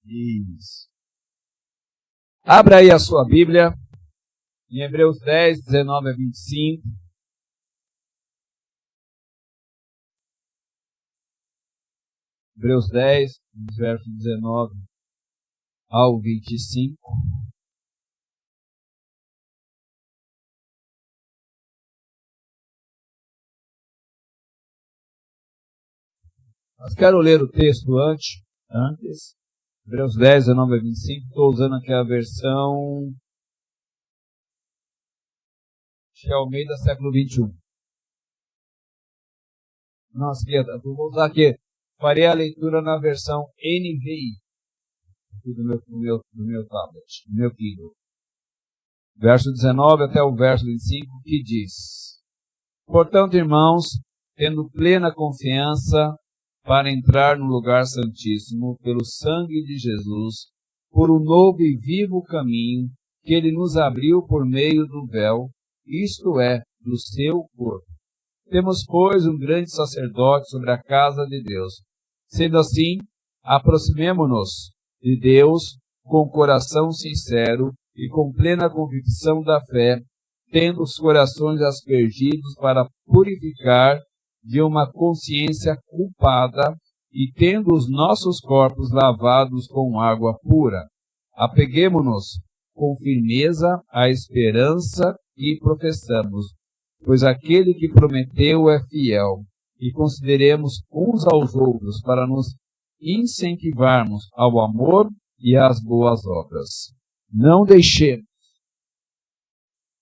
Isso. Abra aí a sua Bíblia, em Hebreus 10, 19 a 25. Hebreus 10, verso 19 ao 25. Mas quero ler o texto antes. Hebreus 10, 19 a 25. Estou usando aqui a versão Almeida, século 21. Nossa, vou usar aqui. Farei a leitura na versão NVI do meu tablet, do meu Kindle. Verso 19 até o verso 25, que diz: Portanto, irmãos, tendo plena confiança para entrar no lugar santíssimo pelo sangue de Jesus, por um novo e vivo caminho que ele nos abriu por meio do véu, isto é, do seu corpo. Temos, pois, um grande sacerdote sobre a casa de Deus. Sendo assim, aproximemo-nos de Deus com coração sincero e com plena convicção da fé, tendo os corações aspergidos para purificar de uma consciência culpada e tendo os nossos corpos lavados com água pura. Apeguemo-nos com firmeza à esperança que professamos, pois aquele que prometeu é fiel, e consideremos uns aos outros para nos incentivarmos ao amor e às boas obras. Não deixemos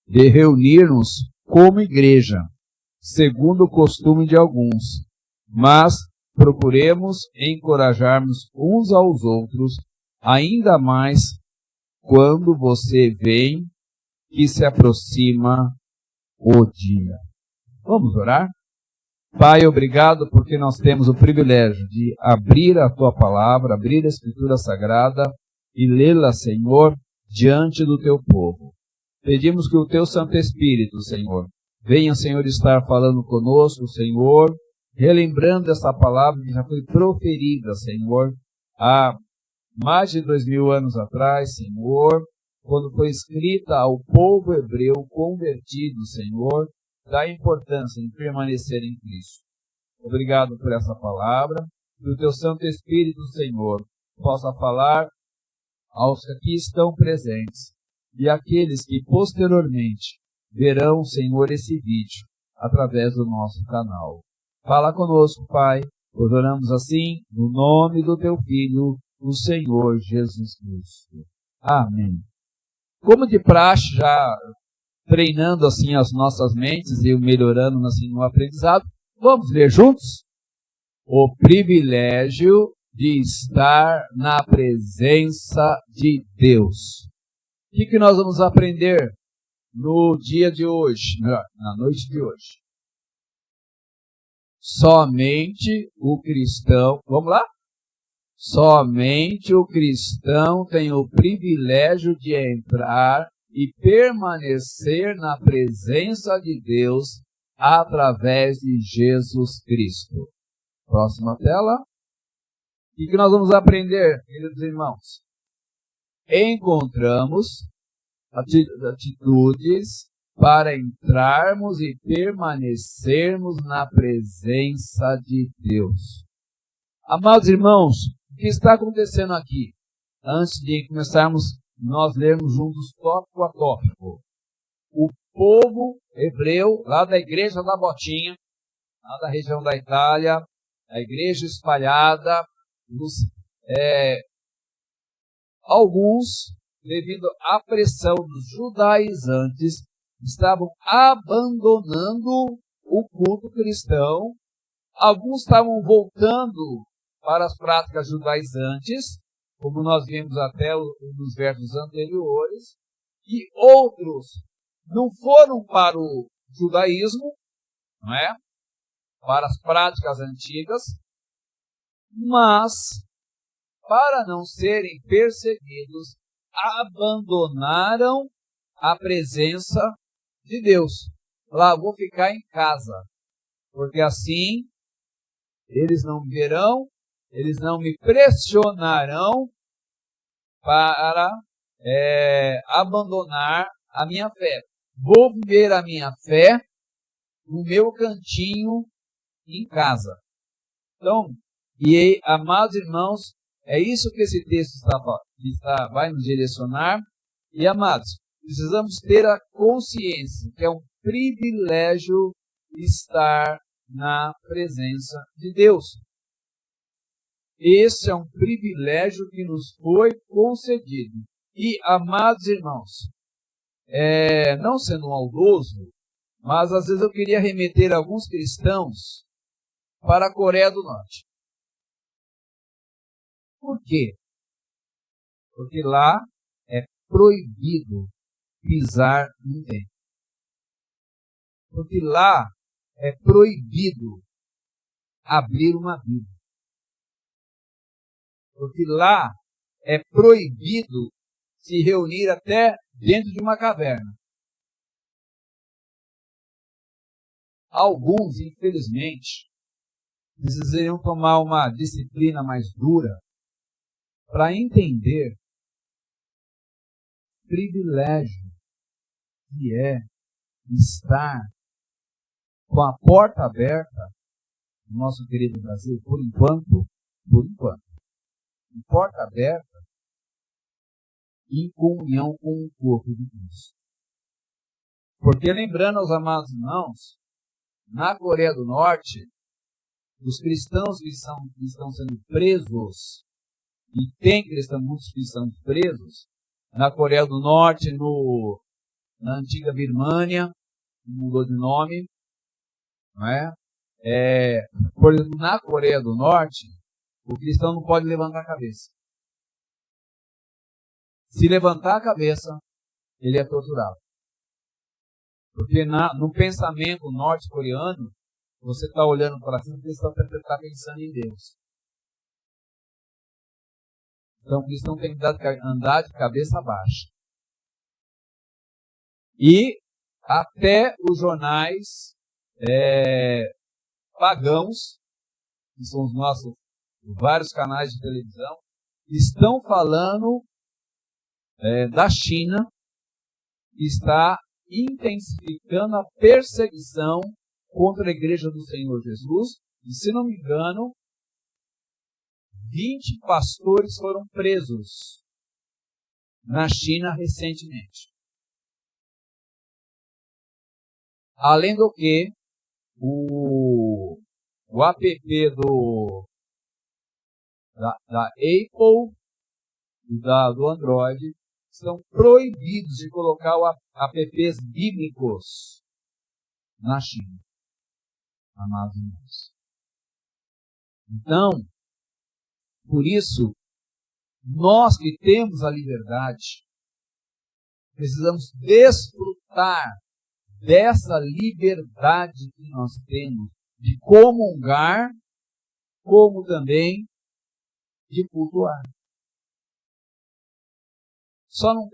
de reunir-nos como igreja, segundo o costume de alguns, mas procuremos encorajar-nos uns aos outros, ainda mais quando você vê que se aproxima o dia. Vamos orar? Pai, obrigado porque nós temos o privilégio de abrir a Tua palavra, abrir a Escritura Sagrada e lê-la, Senhor, diante do Teu povo. Pedimos que o Teu Santo Espírito, Senhor, venha, Senhor, estar falando conosco, Senhor, relembrando essa palavra que já foi proferida, Senhor, há mais de 2000 anos atrás, Senhor, quando foi escrita ao povo hebreu convertido, Senhor, da importância em permanecer em Cristo. Obrigado por essa palavra, que o Teu Santo Espírito, Senhor, possa falar aos que aqui estão presentes e àqueles que posteriormente verão, Senhor, esse vídeo através do nosso canal. Fala conosco, Pai, pois oramos assim no nome do Teu Filho, o Senhor Jesus Cristo. Amém. Como de praxe, já treinando assim as nossas mentes e melhorando assim no aprendizado, vamos ler juntos? O privilégio de estar na presença de Deus. O que nós vamos aprender no dia de hoje, na noite de hoje? Somente o cristão, vamos lá? Somente o cristão tem o privilégio de entrar e permanecer na presença de Deus através de Jesus Cristo. Próxima tela. O que nós vamos aprender, queridos irmãos? Encontramos atitudes para entrarmos e permanecermos na presença de Deus. Amados irmãos, o que está acontecendo aqui? Antes de começarmos, nós lermos juntos tópico a tópico. O povo hebreu, lá da igreja da Botinha, lá da região da Itália, a igreja espalhada, alguns, devido à pressão dos judaizantes, estavam abandonando o culto cristão. Alguns estavam voltando para as práticas judaizantes, como nós vimos até nos versos anteriores, e outros não foram para o judaísmo, não é? Para as práticas antigas, mas, para não serem perseguidos, abandonaram a presença de Deus. Lá, vou ficar em casa, porque assim eles não me verão, eles não me pressionarão para abandonar a minha fé. Vou viver a minha fé no meu cantinho em casa. Então, amados irmãos, é isso que esse texto vai nos direcionar. E, amados, precisamos ter a consciência que é um privilégio estar na presença de Deus. Esse é um privilégio que nos foi concedido. E, amados irmãos, não sendo maldoso, mas às vezes eu queria remeter alguns cristãos para a Coreia do Norte. Por quê? Porque lá é proibido pisar no templo. Porque lá é proibido abrir uma Bíblia. Porque lá é proibido se reunir até dentro de uma caverna. Alguns, infelizmente, precisariam tomar uma disciplina mais dura para entender o privilégio que é estar com a porta aberta no nosso querido Brasil, por enquanto, porta aberta em comunhão com o corpo de Cristo. Porque, lembrando aos amados irmãos, na Coreia do Norte, os cristãos que estão sendo presos, e tem muitos cristãos presos, na Coreia do Norte, na antiga Birmânia, mudou de nome, não é? Por exemplo, na Coreia do Norte, o cristão não pode levantar a cabeça. Se levantar a cabeça, ele é torturado. Porque no pensamento norte-coreano, você está olhando para cima e você está pensando em Deus. Então o cristão tem que andar de cabeça baixa. E até os jornais pagãos, que são os nossos vários canais de televisão, estão falando da China, que está intensificando a perseguição contra a igreja do Senhor Jesus. E, se não me engano, 20 pastores foram presos na China recentemente. Além do que, o app da Apple e do Android são proibidos de colocar apps bíblicos na China, amados irmãos. Então, por isso, nós que temos a liberdade, precisamos desfrutar dessa liberdade que nós temos de comungar, como também de cultuar. Só não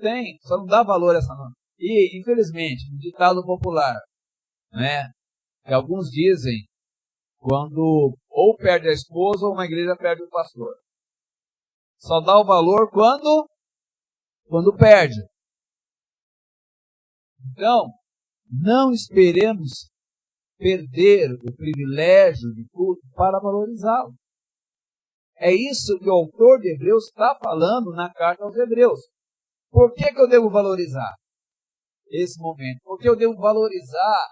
dá valor a essa norma. E, infelizmente, no ditado popular, né, que alguns dizem, quando ou perde a esposa ou uma igreja perde o pastor. Só dá o valor quando perde. Então, não esperemos perder o privilégio de culto para valorizá-lo. É isso que o autor de Hebreus está falando na carta aos Hebreus. Por que eu devo valorizar esse momento? Porque eu devo valorizar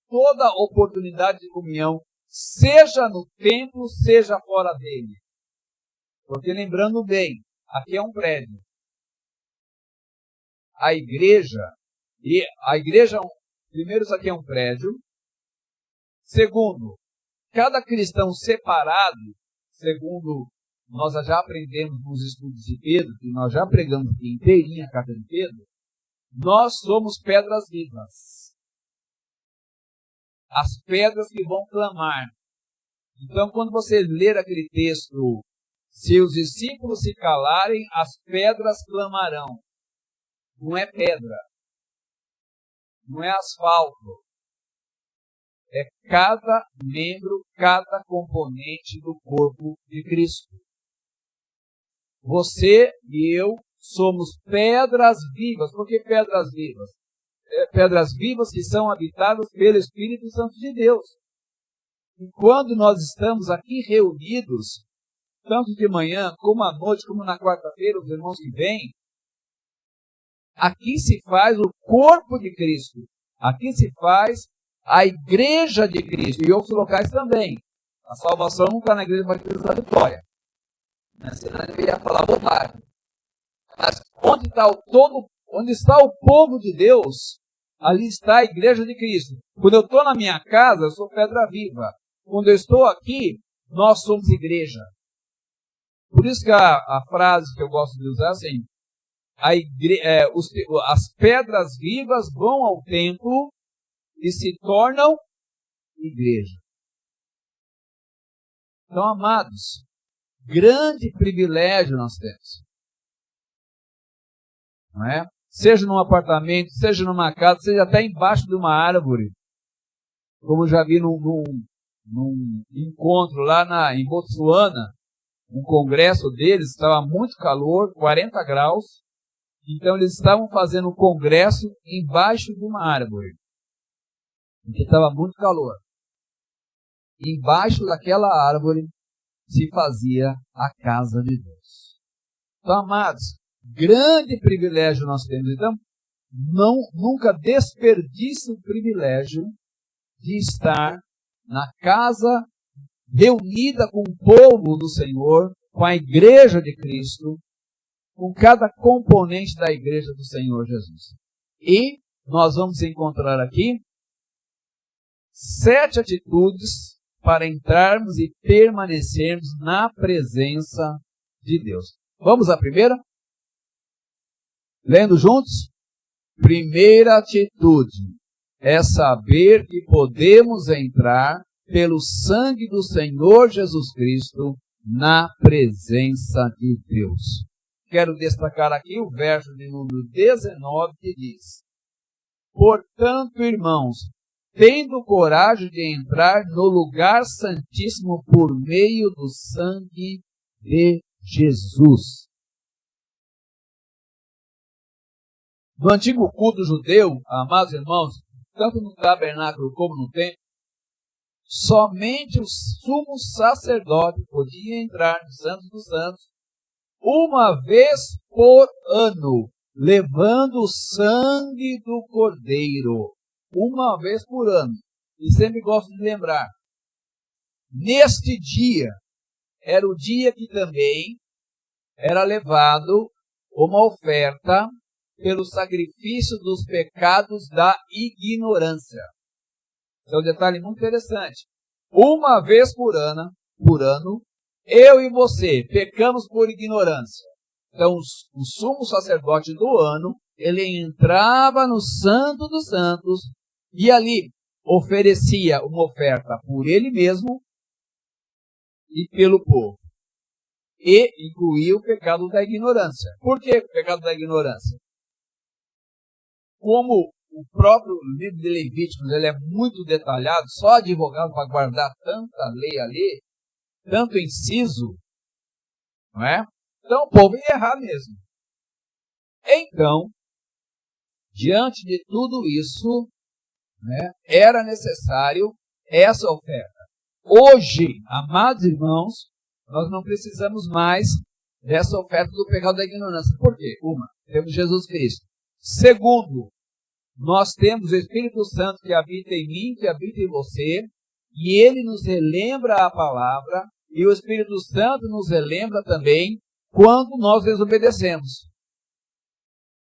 toda oportunidade de comunhão, seja no templo, seja fora dele. Porque, lembrando bem, aqui é um prédio. A igreja, primeiro, isso aqui é um prédio. Segundo, cada cristão separado, segundo nós já aprendemos nos estudos de Pedro, que nós já pregamos aqui inteirinha a carta de Pedro, nós somos pedras vivas. As pedras que vão clamar. Então, quando você ler aquele texto, se os discípulos se calarem, as pedras clamarão. Não é pedra. Não é asfalto. É cada membro, cada componente do corpo de Cristo. Você e eu somos pedras vivas. Por que pedras vivas? Pedras vivas que são habitadas pelo Espírito Santo de Deus. E quando nós estamos aqui reunidos, tanto de manhã, como à noite, como na quarta-feira, os irmãos que vêm, aqui se faz o corpo de Cristo. Aqui se faz a igreja de Cristo. E outros locais também. A salvação não está na igreja batista da Vitória. Senão eu ia falar bobagem. Mas onde está o povo de Deus, ali está a igreja de Cristo. Quando eu estou na minha casa, eu sou pedra viva. Quando eu estou aqui, nós somos igreja. Por isso que a frase que eu gosto de usar é assim, as pedras vivas vão ao templo e se tornam igreja. Então, amados, grande privilégio nós temos. Não é? Seja num apartamento, seja numa casa, seja até embaixo de uma árvore. Como eu já vi num encontro lá em Botsuana, um congresso deles, estava muito calor, 40 graus, então eles estavam fazendo um congresso embaixo de uma árvore, porque estava muito calor. Embaixo daquela árvore se fazia a casa de Deus. Então, amados, grande privilégio nós temos. Então, nunca desperdice o privilégio de estar na casa reunida com o povo do Senhor, com a igreja de Cristo, com cada componente da igreja do Senhor Jesus. E nós vamos encontrar aqui 7 atitudes para entrarmos e permanecermos na presença de Deus. Vamos à primeira? Lendo juntos? Primeira atitude é saber que podemos entrar pelo sangue do Senhor Jesus Cristo na presença de Deus. Quero destacar aqui o verso de número 19 que diz: portanto, irmãos, tendo coragem de entrar no lugar santíssimo por meio do sangue de Jesus. No antigo culto judeu, amados irmãos, tanto no tabernáculo como no templo, somente o sumo sacerdote podia entrar no Santo dos Santos uma vez por ano, levando o sangue do Cordeiro. Uma vez por ano. E sempre gosto de lembrar, neste dia, era o dia que também era levado uma oferta pelo sacrifício dos pecados da ignorância. Esse é um detalhe muito interessante. Uma vez por ano, eu e você pecamos por ignorância. Então, o sumo sacerdote do ano, ele entrava no Santo dos Santos e ali oferecia uma oferta por ele mesmo e pelo povo. E incluía o pecado da ignorância. Por que o pecado da ignorância? Como o próprio livro de Levíticos ele é muito detalhado, só advogado para guardar tanta lei ali, tanto inciso, não é? Então o povo ia errar mesmo. Então, diante de tudo isso, né, era necessário essa oferta. Hoje, amados irmãos, nós não precisamos mais dessa oferta do pecado da ignorância. Por quê? Temos Jesus Cristo. Segundo, nós temos o Espírito Santo que habita em mim, que habita em você, e ele nos relembra a palavra, e o Espírito Santo nos relembra também quando nós desobedecemos.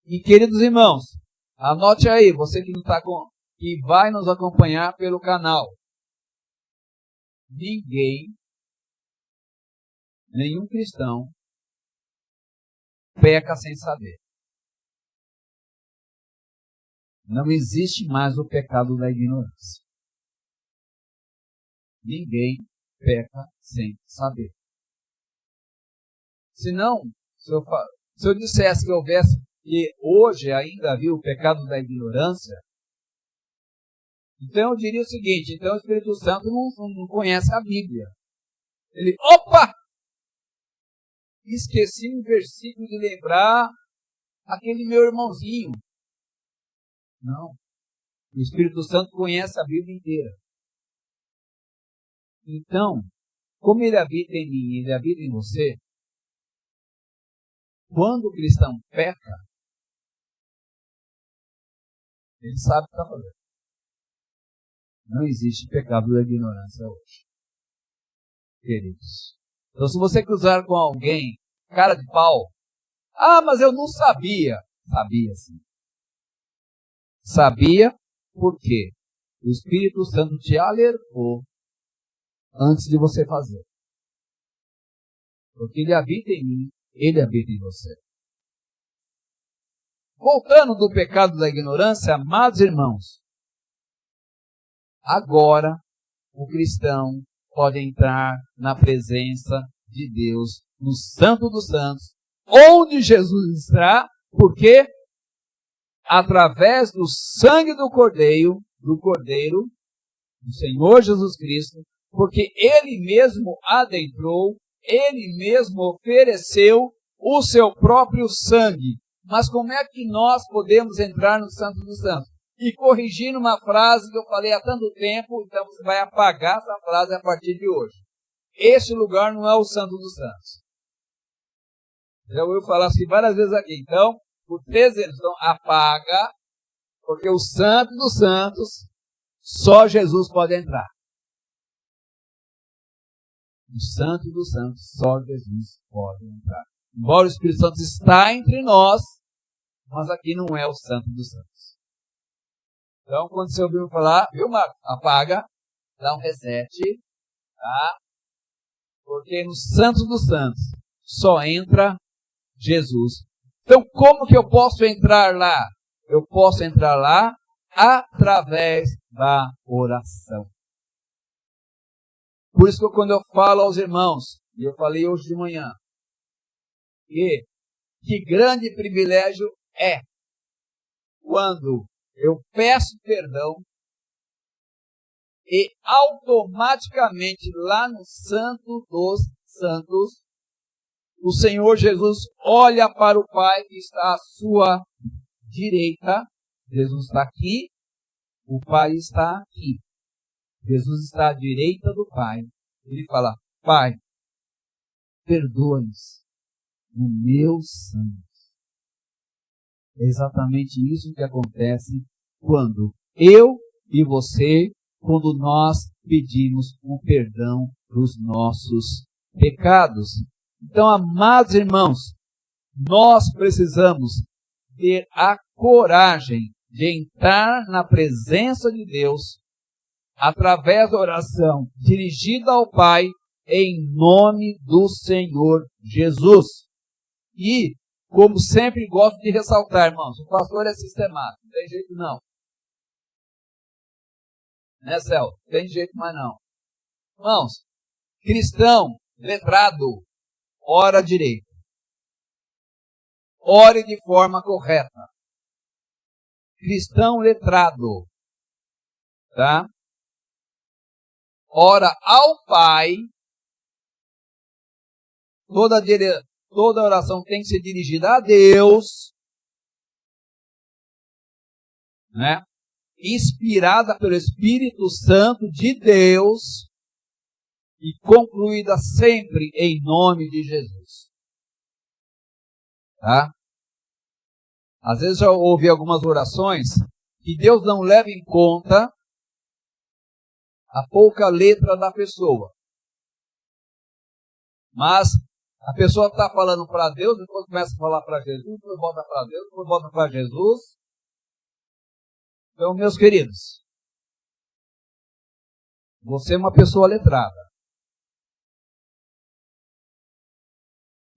E queridos irmãos, anote aí, você que vai nos acompanhar pelo canal. Nenhum cristão peca sem saber. Não existe mais o pecado da ignorância. Ninguém peca sem saber. Senão, se eu dissesse que hoje ainda havia o pecado da ignorância, então eu diria o seguinte, então o Espírito Santo não conhece a Bíblia. Ele, opa! esqueci um versículo de lembrar aquele meu irmãozinho. Não. O Espírito Santo conhece a Bíblia inteira. Então, como ele habita em mim, ele habita em você, quando o cristão peca, ele sabe o que está fazendo. Não existe pecado da ignorância hoje, queridos. Então, se você cruzar com alguém, cara de pau, mas eu não sabia. Sabia sim. Sabia por quê? O Espírito Santo te alertou antes de você fazer. Porque ele habita em mim, ele habita em você. Voltando do pecado da ignorância, amados irmãos, agora o cristão pode entrar na presença de Deus, no Santo dos Santos, onde Jesus está, porque através do sangue do Cordeiro, do Senhor Jesus Cristo, porque Ele mesmo adentrou, Ele mesmo ofereceu o seu próprio sangue. Mas como é que nós podemos entrar no Santo dos Santos? E corrigindo uma frase que eu falei há tanto tempo, então você vai apagar essa frase a partir de hoje. Este lugar não é o Santo dos Santos. Já ouviu falar assim várias vezes aqui. Então, por 13 anos, então apaga, porque o Santo dos Santos, só Jesus pode entrar. O Santo dos Santos, só Jesus pode entrar. Embora o Espírito Santo está entre nós, mas aqui não é o Santo dos Santos. Então, quando você ouviu falar, viu, Marcos? Apaga, dá um reset, tá? Porque no Santo dos Santos só entra Jesus. Então, como que eu posso entrar lá? Eu posso entrar lá através da oração. Por isso que quando eu falo aos irmãos, e eu falei hoje de manhã, que grande privilégio é quando eu peço perdão e automaticamente lá no Santo dos Santos, o Senhor Jesus olha para o Pai que está à sua direita. Jesus está aqui, o Pai está aqui. Jesus está à direita do Pai. Ele fala: Pai, perdoa-nos no meu sangue. É exatamente isso que acontece quando eu e você, quando nós pedimos o perdão dos nossos pecados. Então, amados irmãos, nós precisamos ter a coragem de entrar na presença de Deus através da oração dirigida ao Pai em nome do Senhor Jesus. E, como sempre gosto de ressaltar, irmãos, o pastor é sistemático, não tem jeito não. Né, Céu? Não tem jeito mais não. Irmãos, cristão, letrado, ora direito. Ore de forma correta. Cristão letrado, tá? Ora ao Pai. Toda oração tem que ser dirigida a Deus, né? Inspirada pelo Espírito Santo de Deus e concluída sempre em nome de Jesus. Tá? Às vezes já ouvi algumas orações que Deus não leva em conta a pouca letra da pessoa. Mas a pessoa está falando para Deus, depois começa a falar para Jesus, depois volta para Deus, depois volta para Jesus. Então, meus queridos, você é uma pessoa letrada.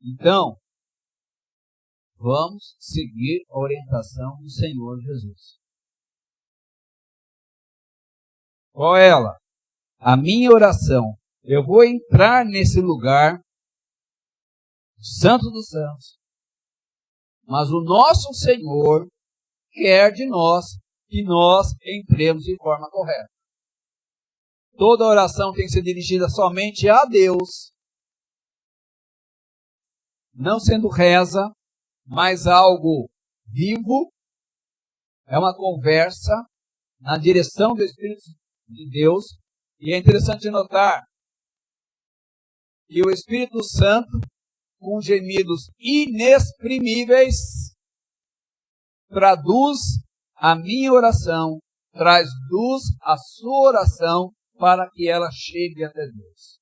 Então, vamos seguir a orientação do Senhor Jesus. Qual é ela? A minha oração. Eu vou entrar nesse lugar, Santo dos Santos, mas o nosso Senhor quer de nós que nós entremos de forma correta. Toda oração tem que ser dirigida somente a Deus. não sendo reza, mas algo vivo, é uma conversa na direção do Espírito de Deus. E é interessante notar que o Espírito Santo, com gemidos inexprimíveis, traduz a minha oração, traduz a sua oração para que ela chegue até Deus.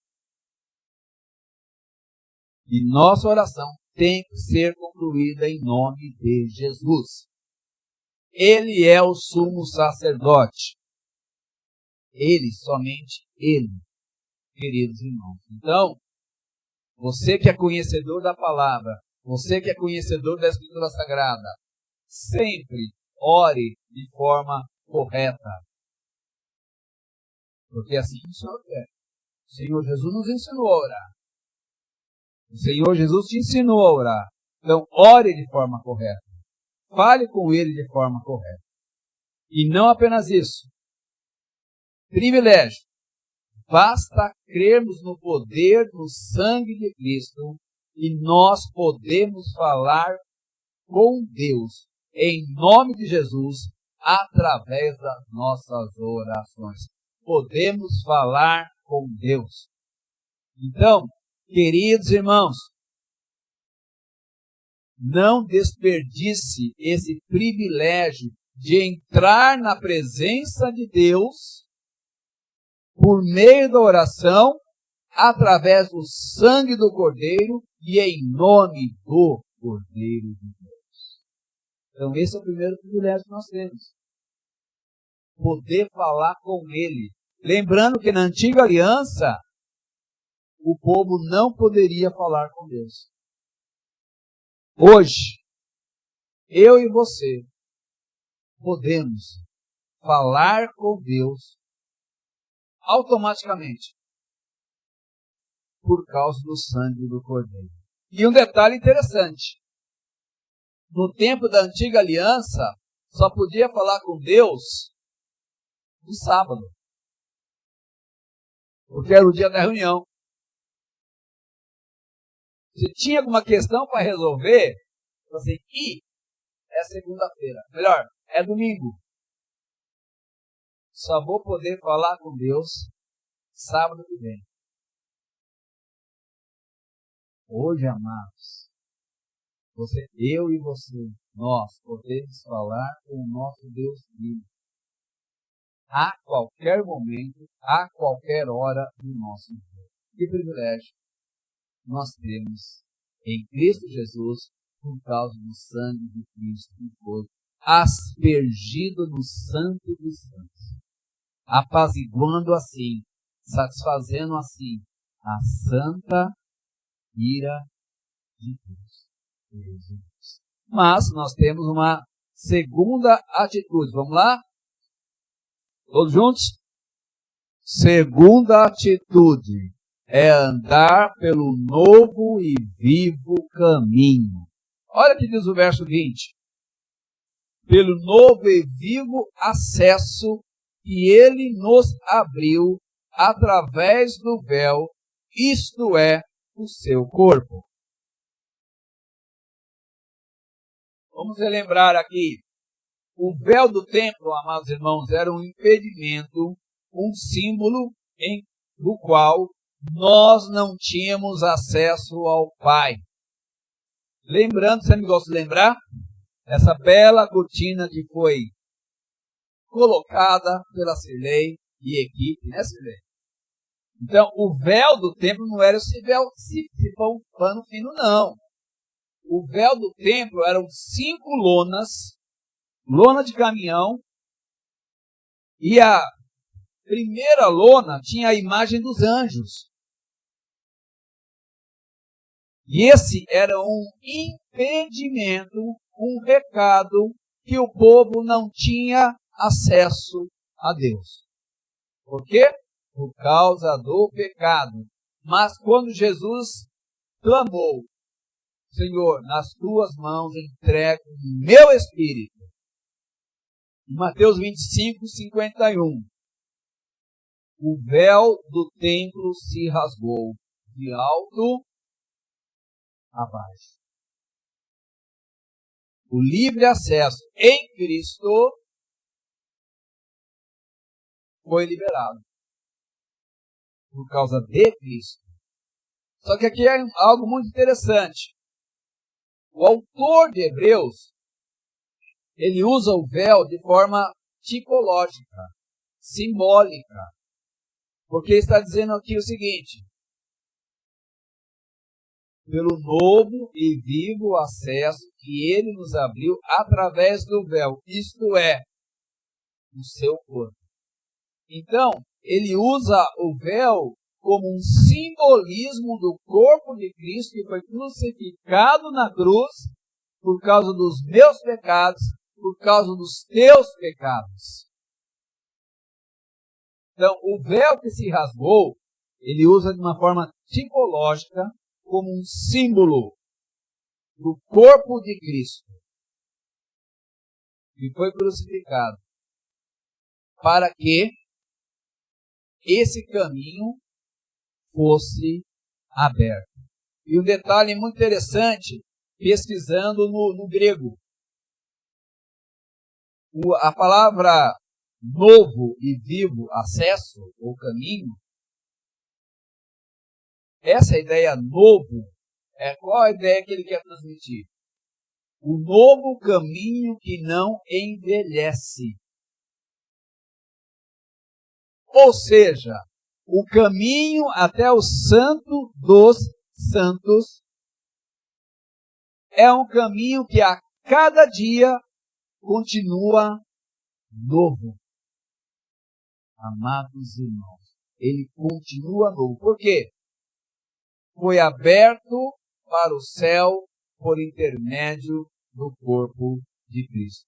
E nossa oração tem que ser concluída em nome de Jesus. Ele é o sumo sacerdote. Ele, somente Ele, queridos irmãos. Então, você que é conhecedor da palavra, você que é conhecedor da Escritura Sagrada, sempre ore de forma correta. Porque assim o Senhor quer. O Senhor Jesus nos ensinou a orar. O Senhor Jesus te ensinou a orar. Então, ore de forma correta. Fale com Ele de forma correta. E não apenas isso. Privilégio. Basta crermos no poder do sangue de Cristo e nós podemos falar com Deus em nome de Jesus através das nossas orações. Podemos falar com Deus. Então, queridos irmãos, não desperdice esse privilégio de entrar na presença de Deus por meio da oração, através do sangue do Cordeiro e em nome do Cordeiro de Deus. Então esse é o primeiro privilégio que nós temos. Poder falar com Ele. Lembrando que na antiga aliança, o povo não poderia falar com Deus. Hoje, eu e você podemos falar com Deus automaticamente por causa do sangue do Cordeiro. E um detalhe interessante. No tempo da antiga aliança, só podia falar com Deus no sábado. Porque era o dia da reunião. Se tinha alguma questão para resolver, você é segunda-feira. Melhor, é domingo. Só vou poder falar com Deus sábado que vem. Hoje, amados, eu e você, nós podemos falar com o nosso Deus vivo. A qualquer momento, a qualquer hora do nosso dia. Que privilégio nós temos em Cristo Jesus por causa do sangue de Cristo que foi aspergido no Santo dos Santos, apaziguando assim, satisfazendo assim a santa ira de Deus. Mas nós temos uma segunda atitude. Vamos lá? Todos juntos? Segunda atitude é andar pelo novo e vivo caminho. Olha o que diz o verso 20. Pelo novo e vivo acesso que Ele nos abriu através do véu, isto é, o seu corpo. Vamos relembrar aqui. O véu do templo, amados irmãos, era um impedimento, um símbolo do qual nós não tínhamos acesso ao Pai. Lembrando, você me gosta de lembrar? Essa bela cortina que foi colocada pela Cirlei e equipe, né, Cirlei? Então, o véu do templo não era esse véu se for um pano fino, não. O véu do templo eram 5 lonas, lona de caminhão, e a primeira lona tinha a imagem dos anjos. E esse era um impedimento, um recado que o povo não tinha acesso a Deus. Por quê? Por causa do pecado. Mas quando Jesus clamou, Senhor, nas tuas mãos entrego o meu espírito. Em Mateus 25, 51. O véu do templo se rasgou de alto abaixo. O livre acesso em Cristo foi liberado por causa de Cristo. Só que aqui é algo muito interessante. O autor de Hebreus, ele usa o véu de forma tipológica, simbólica. Porque ele está dizendo aqui o seguinte: pelo novo e vivo acesso que ele nos abriu através do véu, isto é, o seu corpo. Então, ele usa o véu como um simbolismo do corpo de Cristo que foi crucificado na cruz por causa dos meus pecados, por causa dos teus pecados. Então, o véu que se rasgou, ele usa de uma forma tipológica como um símbolo do corpo de Cristo, que foi crucificado, para que esse caminho fosse aberto. E um detalhe muito interessante, pesquisando no grego, a palavra novo e vivo acesso ou caminho, essa ideia novo, qual a ideia que ele quer transmitir? O novo caminho que não envelhece. Ou seja, o caminho até o Santo dos Santos é um caminho que a cada dia continua novo. Amados irmãos, ele continua novo. Por quê? Foi aberto para o céu por intermédio do corpo de Cristo.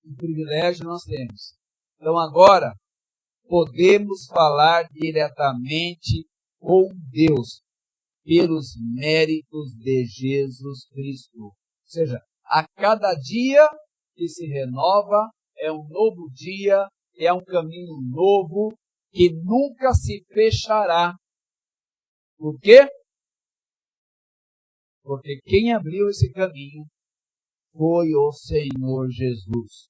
Que privilégio nós temos. Então agora, podemos falar diretamente com Deus pelos méritos de Jesus Cristo. Ou seja, a cada dia que se renova é um novo dia, é um caminho novo que nunca se fechará. Por quê? Porque quem abriu esse caminho foi o Senhor Jesus.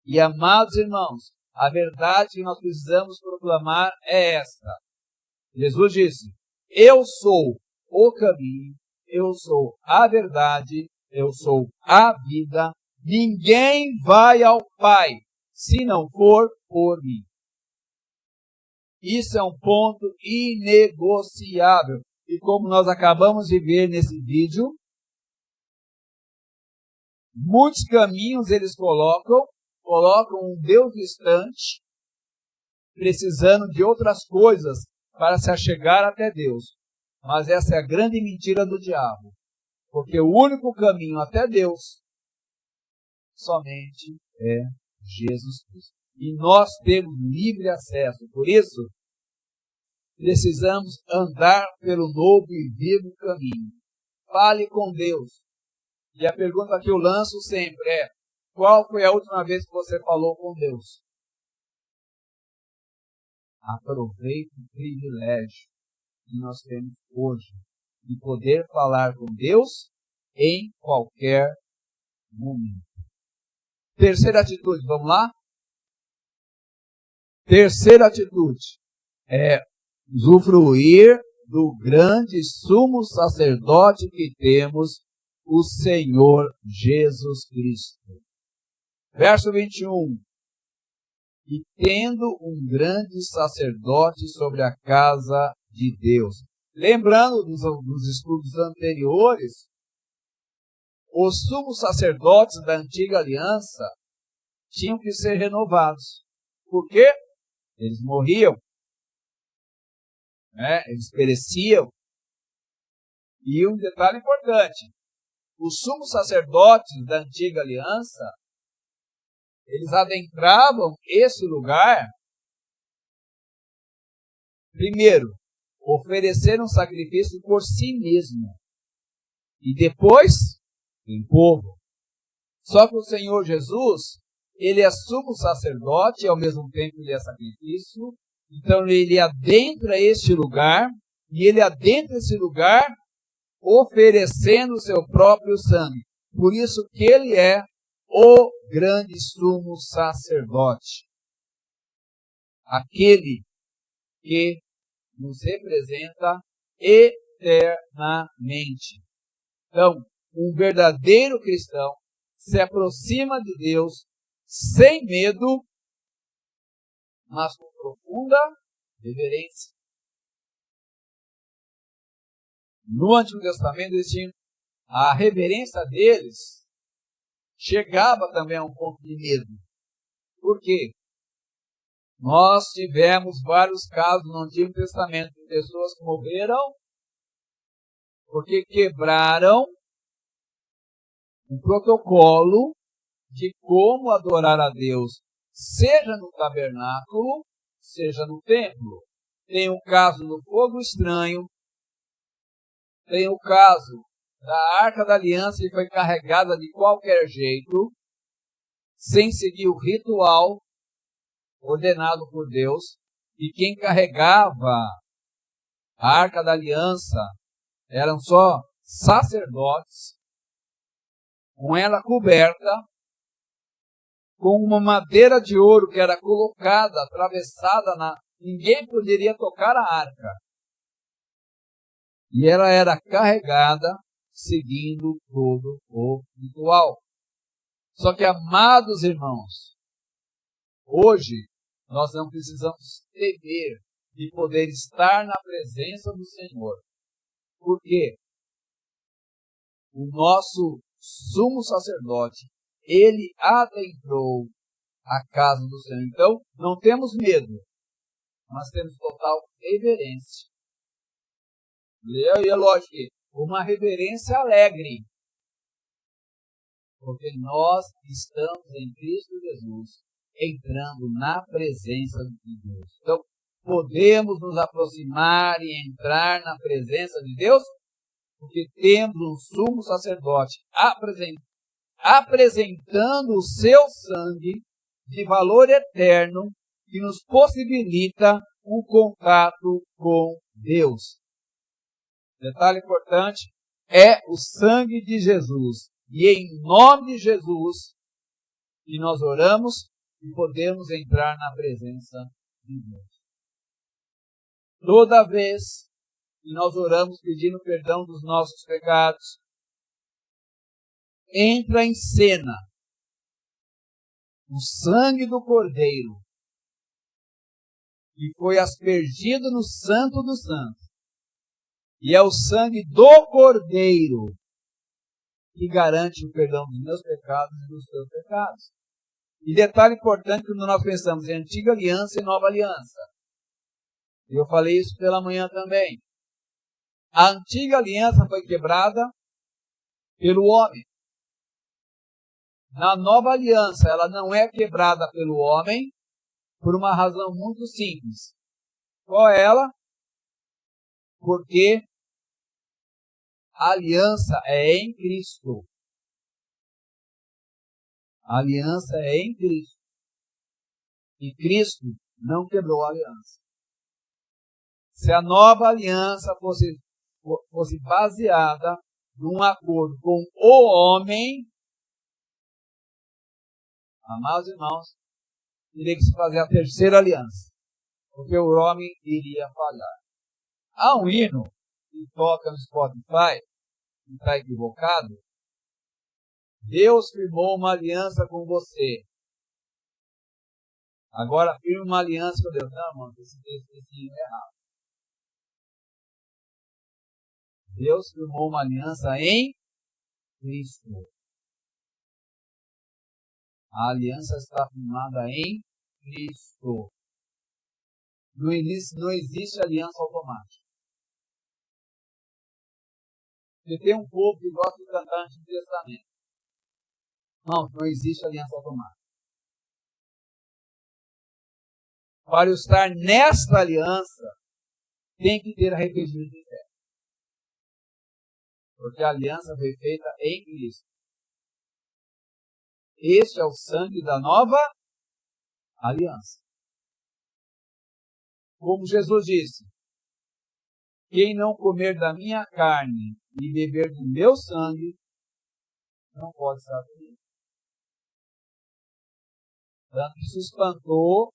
E amados irmãos, a verdade que nós precisamos proclamar é esta. Jesus disse: eu sou o caminho, eu sou a verdade, eu sou a vida. Ninguém vai ao Pai se não for por mim. Isso é um ponto inegociável. E como nós acabamos de ver nesse vídeo, muitos caminhos eles colocam um Deus distante, precisando de outras coisas para se achegar até Deus. Mas essa é a grande mentira do diabo. Porque o único caminho até Deus somente é Jesus Cristo. E nós temos livre acesso. Por isso, precisamos andar pelo novo e vivo caminho. Fale com Deus. E a pergunta que eu lanço sempre é: qual foi a última vez que você falou com Deus? Aproveite o privilégio que nós temos hoje de poder falar com Deus em qualquer momento. Terceira atitude, vamos lá? Terceira atitude é usufruir do grande sumo sacerdote que temos, o Senhor Jesus Cristo. Verso 21. E tendo um grande sacerdote sobre a casa de Deus. Lembrando dos estudos anteriores, os sumos sacerdotes da antiga aliança tinham que ser renovados. Por quê? Eles morriam, eles pereciam. E um detalhe importante, os sumos sacerdotes da antiga aliança, eles adentravam esse lugar, primeiro, ofereceram um sacrifício por si mesmo, e depois, em povo. Só que o Senhor Jesus, ele é sumo sacerdote, e ao mesmo tempo ele é sacrifício. Então ele adentra este lugar e ele adentra esse lugar oferecendo o seu próprio sangue. Por isso que ele é o grande sumo sacerdote. Aquele que nos representa eternamente. Então, um verdadeiro cristão se aproxima de Deus sem medo, mas com profunda reverência. No Antigo Testamento, a reverência deles chegava também a um ponto de medo. Por quê? Nós tivemos vários casos no Antigo Testamento de pessoas que morreram porque quebraram um protocolo de como adorar a Deus, seja no tabernáculo, seja no templo. Tem o caso do fogo estranho, tem o caso da Arca da Aliança que foi carregada de qualquer jeito, sem seguir o ritual ordenado por Deus, e quem carregava a Arca da Aliança eram só sacerdotes, com ela coberta, com uma madeira de ouro que era colocada, atravessada, ninguém poderia tocar a arca. E ela era carregada seguindo todo o ritual. Só que, amados irmãos, hoje nós não precisamos temer de poder estar na presença do Senhor. Por quê? O nosso sumo sacerdote, ele adentrou a casa do Senhor. Então, não temos medo, mas temos total reverência. E é lógico que uma reverência alegre, porque nós estamos em Cristo Jesus, entrando na presença de Deus. Então, podemos nos aproximar e entrar na presença de Deus, porque temos um sumo sacerdote apresentando o seu sangue de valor eterno, que nos possibilita um contato com Deus. Detalhe importante, é o sangue de Jesus. E em nome de Jesus, que nós oramos e podemos entrar na presença de Deus. Toda vez que nós oramos pedindo perdão dos nossos pecados, entra em cena o sangue do Cordeiro, que foi aspergido no Santo dos Santos. E é o sangue do Cordeiro que garante o perdão dos meus pecados e dos seus pecados. E detalhe importante, quando nós pensamos em antiga aliança e nova aliança. Eu falei isso pela manhã também. A antiga aliança foi quebrada pelo homem. Na nova aliança, ela não é quebrada pelo homem por uma razão muito simples. Qual é ela? Porque a aliança é em Cristo. A aliança é em Cristo. E Cristo não quebrou a aliança. Se a nova aliança fosse baseada num acordo com o homem, amados irmãos, teria que se fazer a terceira aliança, porque o homem iria falhar. Há um hino que toca no Spotify, que está equivocado. Deus firmou uma aliança com você. Agora firma uma aliança com Deus. Não, irmão, esse hino é errado. Deus firmou uma aliança em Cristo. A aliança está firmada em Cristo. Não existe aliança automática. Porque tem um povo que gosta de cantar o Antigo Testamento. Não existe aliança automática. Para eu estar nesta aliança, tem que ter arrependimento de fé. Porque a aliança foi feita em Cristo. Este é o sangue da nova aliança. Como Jesus disse, quem não comer da minha carne e beber do meu sangue, não pode estar comigo. Tanto que isso espantou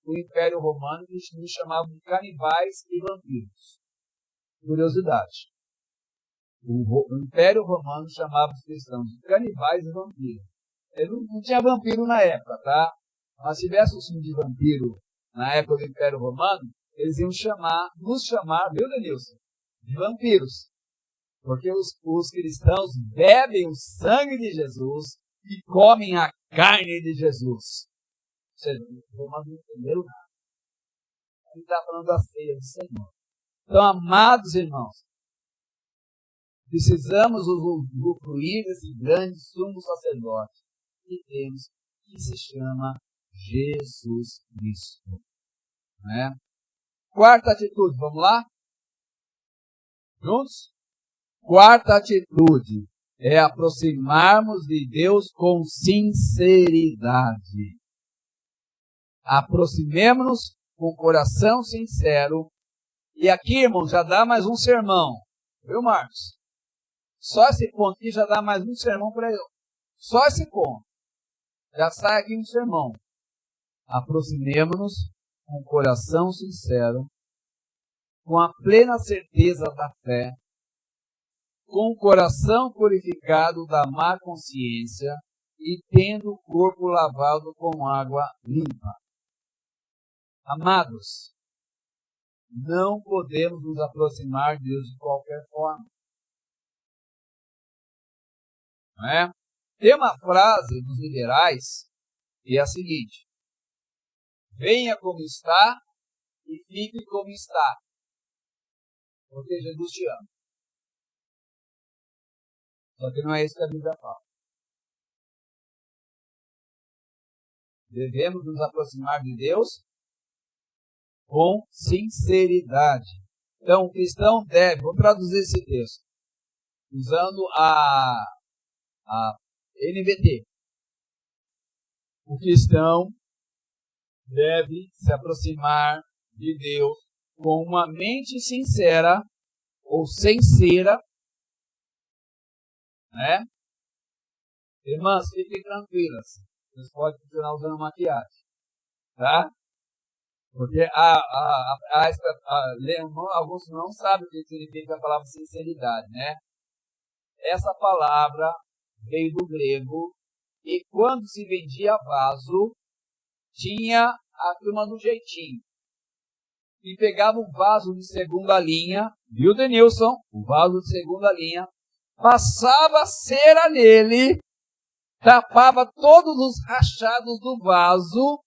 o Império Romano, que nos chamavam de canibais e vampiros. Curiosidade. O Império Romano chamava os cristãos de canibais e vampiros. Não tinha vampiro na época, tá? Mas se tivesse um filme de vampiro na época do Império Romano, eles iam nos chamar, viu, Denilson? De vampiros. Porque os cristãos bebem o sangue de Jesus e comem a carne de Jesus. Ou seja, os romanos não entenderam nada. Ele está falando da ceia do Senhor. Então, amados irmãos, precisamos usufruir desse grande sumo sacerdote que temos, que se chama Jesus Cristo. Né? Quarta atitude, vamos lá? Juntos? Quarta atitude é aproximarmos de Deus com sinceridade. Aproximemo-nos com coração sincero. E aqui, irmão, já dá mais um sermão. Viu, Marcos? Só esse ponto aqui já dá mais um sermão para eu. Só esse ponto. Já sai aqui um sermão. Aproximemo-nos com coração sincero, com a plena certeza da fé, com o coração purificado da má consciência e tendo o corpo lavado com água limpa. Amados, não podemos nos aproximar de Deus de qualquer forma. Não é? Tem uma frase dos liberais que é a seguinte: venha como está e fique como está, porque Jesus te ama. Só que não é isso que a Bíblia fala. Devemos nos aproximar de Deus com sinceridade. Então, o cristão deve, vou traduzir esse texto, usando a NVT. O cristão deve se aproximar de Deus com uma mente sincera ou sincera, né? Irmãs, fiquem tranquilas. Vocês podem continuar usando maquiagem, tá? Porque alguns não sabem o que significa a palavra sinceridade, né? Essa palavra veio do grego e quando se vendia vaso, tinha a turma do jeitinho. E pegava um vaso de segunda linha, viu, Denilson? O vaso de segunda linha, passava cera nele, tapava todos os rachados do vaso,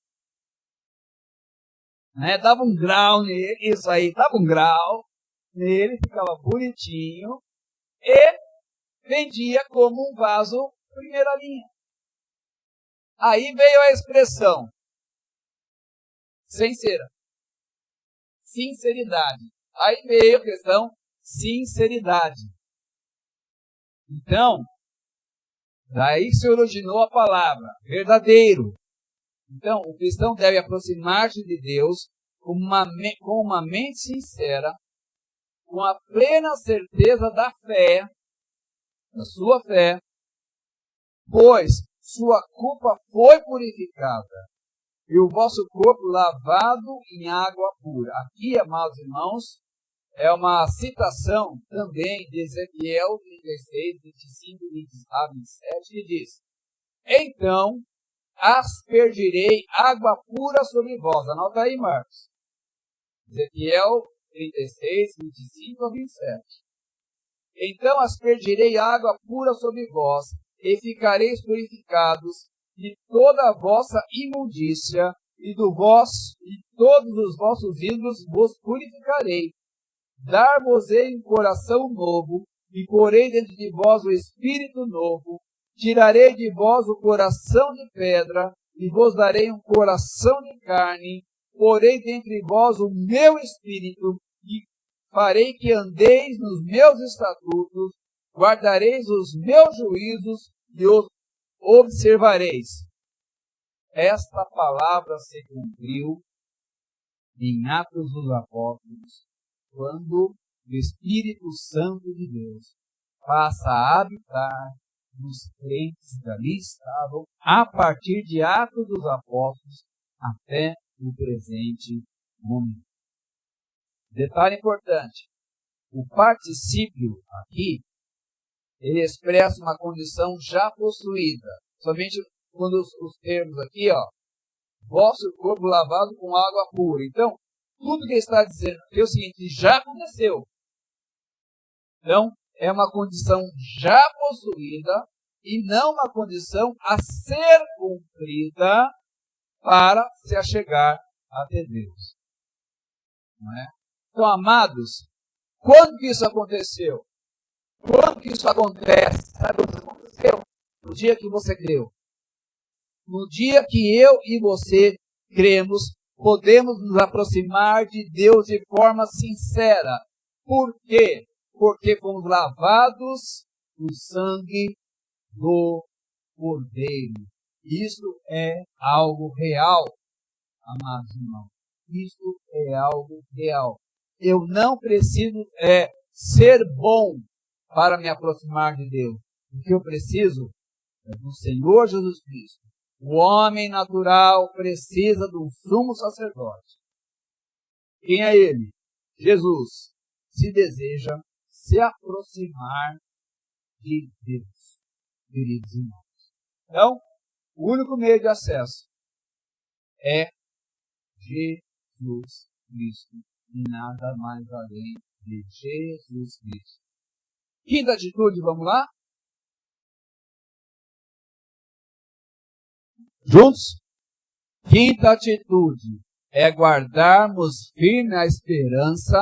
né? Dava um grau nele, isso aí, dava um grau nele, ficava bonitinho, e vendia como um vaso primeira linha. Aí veio a expressão sem cera, sinceridade. Aí veio a questão sinceridade. Então, daí se originou a palavra verdadeiro. Então, o cristão deve aproximar-se de Deus com uma mente sincera, com a plena certeza da fé, da sua fé, pois sua culpa foi purificada e o vosso corpo lavado em água pura. Aqui, amados irmãos, é uma citação também de Ezequiel 36, 25 a 27, que diz: então aspergirei água pura sobre vós. Anota aí, Marcos. Ezequiel 36, 25 a 27. Então aspergirei água pura sobre vós, e ficareis purificados de toda a vossa imundícia, e todos os vossos ídolos vos purificarei. Dar-vos-ei um coração novo, e porei dentro de vós o espírito novo. Tirarei de vós o coração de pedra, e vos darei um coração de carne. Porei dentre vós o meu espírito, e farei que andeis nos meus estatutos, guardareis os meus juízos e os observareis. Esta palavra se cumpriu em Atos dos Apóstolos, quando o Espírito Santo de Deus passa a habitar nos crentes que ali estavam, a partir de Atos dos Apóstolos até o presente momento. Detalhe importante, o particípio aqui, ele expressa uma condição já possuída. Somente quando os termos aqui, vosso corpo lavado com água pura. Então, tudo que ele está dizendo aqui é o seguinte, já aconteceu. Então, é uma condição já possuída e não uma condição a ser cumprida para se achegar até Deus. Não é? Então, amados, quando que isso aconteceu? Quando que isso acontece? Sabe quando isso aconteceu? No dia que você creu. No dia que eu e você cremos, podemos nos aproximar de Deus de forma sincera. Por quê? Porque fomos lavados no sangue do Cordeiro. Isso é algo real, amados irmãos. Isso é algo real. Eu não preciso ser bom para me aproximar de Deus. O que eu preciso é do Senhor Jesus Cristo. O homem natural precisa do sumo sacerdote. Quem é ele? Jesus. Se deseja se aproximar de Deus, queridos irmãos. Então, o único meio de acesso é Jesus Cristo e nada mais além de Jesus Cristo. Quinta atitude, vamos lá? Juntos? Quinta atitude é guardarmos firme a esperança,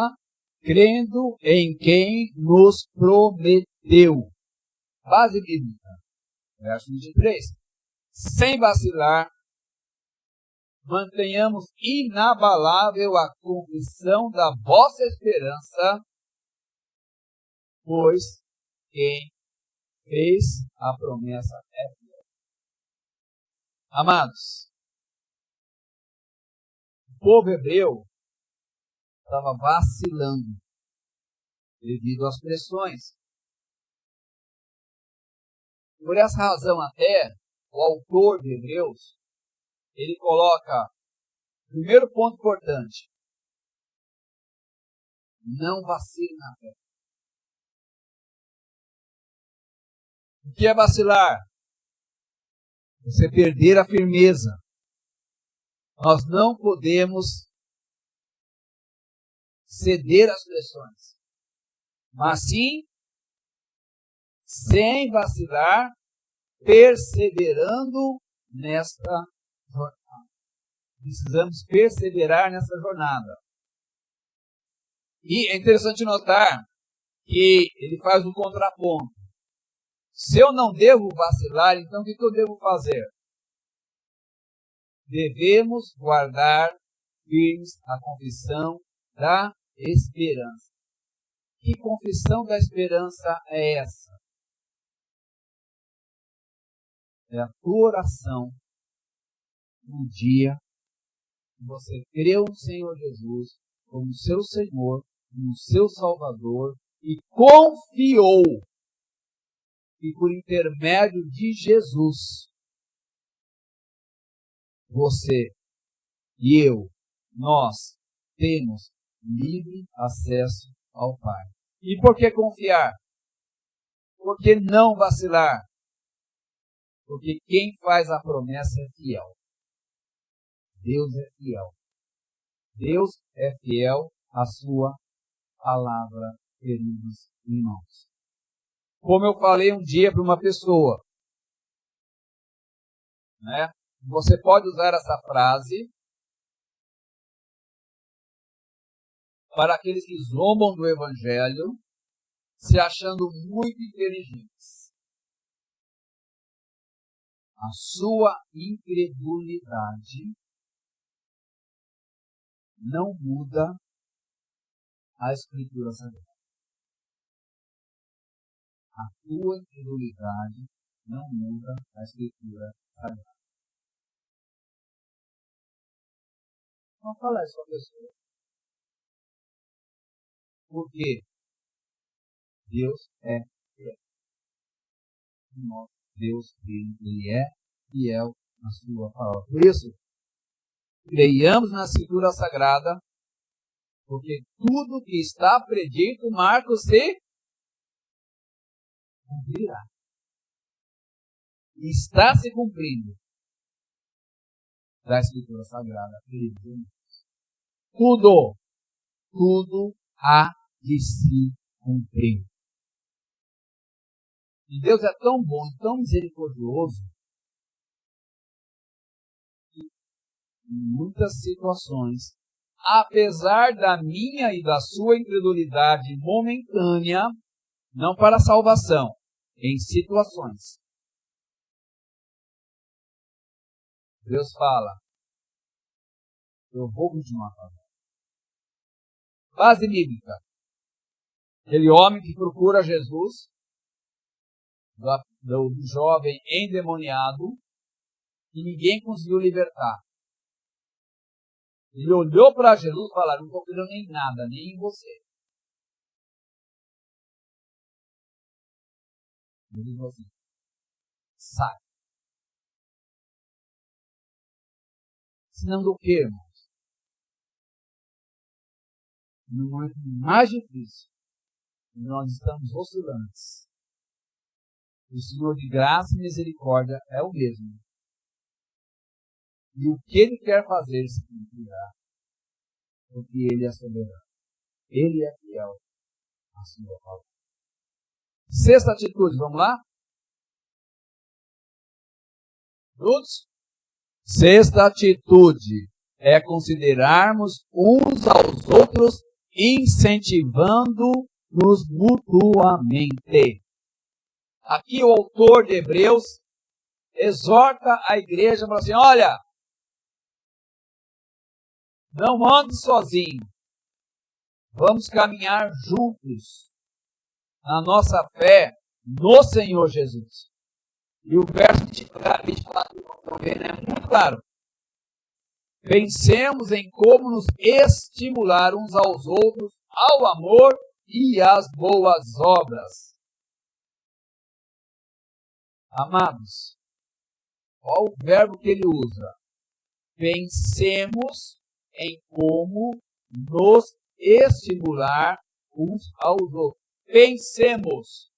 crendo em quem nos prometeu. Base bíblica, verso 23. Sem vacilar, mantenhamos inabalável a confissão da vossa esperança, pois quem fez a promessa é fiel. Amados, o povo hebreu estava vacilando devido às pressões. Por essa razão até, o autor de Hebreus, ele coloca, primeiro ponto importante, não vacile na fé. O que é vacilar? Você perder a firmeza. Nós não podemos ceder às pressões, mas sim, sem vacilar, perseverando nesta jornada. Precisamos perseverar nessa jornada. E é interessante notar que ele faz um contraponto. Se eu não devo vacilar, então o que eu devo fazer? Devemos guardar firmes a confissão da esperança. Que confissão da esperança é essa? É a tua oração no dia que você creu no Senhor Jesus como seu Senhor, como seu Salvador e confiou que por intermédio de Jesus você e eu, nós temos livre acesso ao Pai. E por que confiar? Por que não vacilar? Porque quem faz a promessa é fiel. Deus é fiel. Deus é fiel à sua palavra, queridos irmãos. Como eu falei um dia para uma pessoa, né? Você pode usar essa frase para aqueles que zombam do Evangelho, se achando muito inteligentes. A sua incredulidade não muda a Escritura Sagrada. A tua incredulidade não muda a Escritura Sagrada. Não fala isso com a pessoa. Por quê? Deus é fiel. Nosso Deus, Ele é fiel na sua palavra. Por isso, creiamos na Escritura Sagrada, porque tudo que está predito, Marcos, se cumprirá. Está se cumprindo da Escritura Sagrada. Tudo há de se cumprir. E Deus é tão bom e tão misericordioso que em muitas situações, apesar da minha e da sua incredulidade momentânea, não para a salvação, em situações, Deus fala, eu vou continuar fazendo. Base bíblica. Aquele homem que procura Jesus, do jovem endemoniado, que ninguém conseguiu libertar. Ele olhou para Jesus e falou, não estou crendo em nada, nem em você. Ele disse assim, sai. Senão do que, irmãos? No momento mais difícil, nós estamos oscilantes. O Senhor de graça e misericórdia é o mesmo. E o que Ele quer fazer se cumprirá, porque Ele é soberano. Ele é fiel à sua palavra. Sexta atitude, vamos lá? Todos? Sexta atitude é considerarmos uns aos outros, incentivando-nos mutuamente. Aqui o autor de Hebreus exorta a igreja para assim, olha, não ande sozinho, vamos caminhar juntos na nossa fé no Senhor Jesus. E o verso 24 é muito claro. Pensemos em como nos estimular uns aos outros ao amor e às boas obras. Amados, qual o verbo que ele usa? Pensemos em como nos estimular uns aos outros. Pensemos.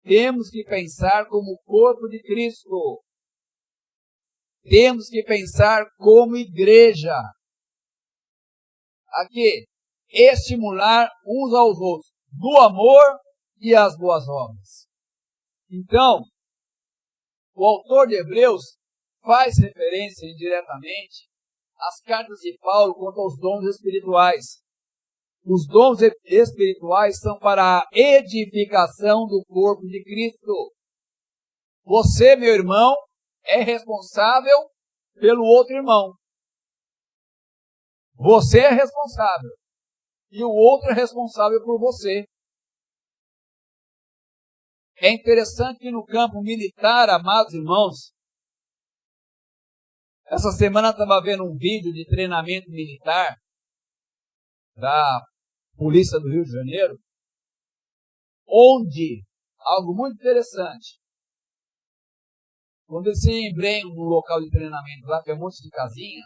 Temos que pensar como o corpo de Cristo. Temos que pensar como igreja. Aqui, estimular uns aos outros no amor e as boas obras. Então, o autor de Hebreus faz referência indiretamente às cartas de Paulo quanto aos dons espirituais. Os dons espirituais são para a edificação do corpo de Cristo. Você, meu irmão, é responsável pelo outro irmão. Você é responsável. E o outro é responsável por você. É interessante que no campo militar, amados irmãos, essa semana eu estava vendo um vídeo de treinamento militar da Polícia do Rio de Janeiro, onde, algo muito interessante, quando eles se embrenham no local de treinamento lá, que é um monte de casinha,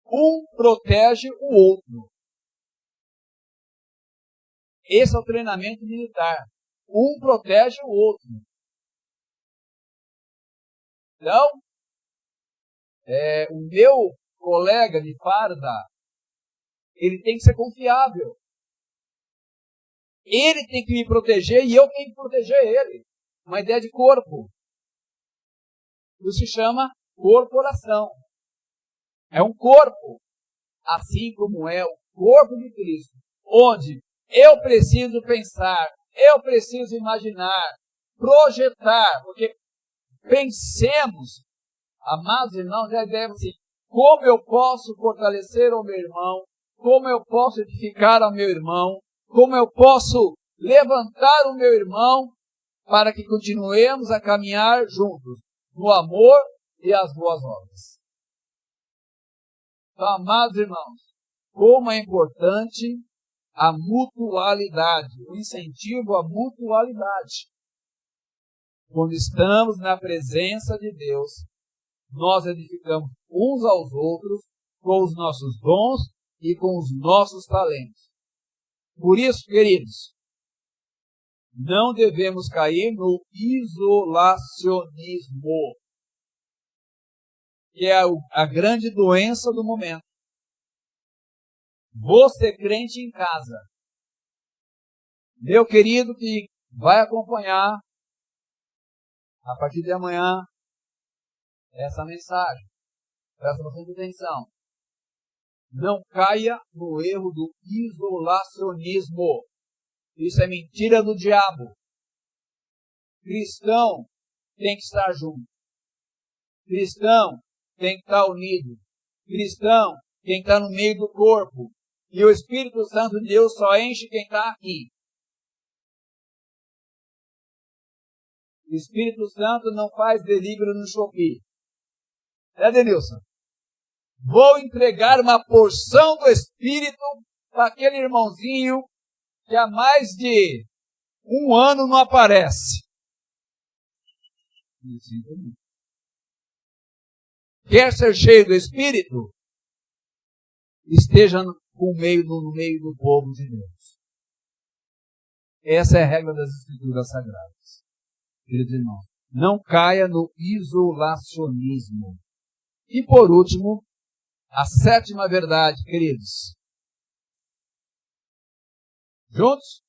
um protege o outro. Esse é o treinamento militar. Um protege o outro. Então, o meu colega de farda, ele tem que ser confiável. Ele tem que me proteger e eu tenho que proteger ele. Uma ideia de corpo. Isso se chama corporação. É um corpo. Assim como é o corpo de Cristo. Onde eu preciso pensar, eu preciso imaginar, projetar. Porque pensemos, amados irmãos, já deve assim, como eu posso fortalecer o meu irmão, como eu posso edificar ao meu irmão, como eu posso levantar o meu irmão para que continuemos a caminhar juntos no amor e as boas obras. Então, amados irmãos, como é importante a mutualidade, o incentivo à mutualidade. Quando estamos na presença de Deus, nós edificamos uns aos outros com os nossos dons e com os nossos talentos. Por isso, queridos, não devemos cair no isolacionismo, que é a grande doença do momento. Você crente em casa, meu querido que vai acompanhar a partir de amanhã essa mensagem, presta bastante atenção. Não caia no erro do isolacionismo. Isso é mentira do diabo. Cristão tem que estar junto. Cristão tem que estar unido. Cristão tem que estar no meio do corpo. E o Espírito Santo de Deus só enche quem está aqui. O Espírito Santo não faz delivery no Shopee. Denilson? Vou entregar uma porção do Espírito para aquele irmãozinho que há mais de 1 ano não aparece. Quer ser cheio do Espírito? Esteja no meio do povo de Deus. Essa é a regra das Escrituras Sagradas. Queridos irmãos, não caia no isolacionismo. E por último, a 7ª verdade, queridos. Juntos?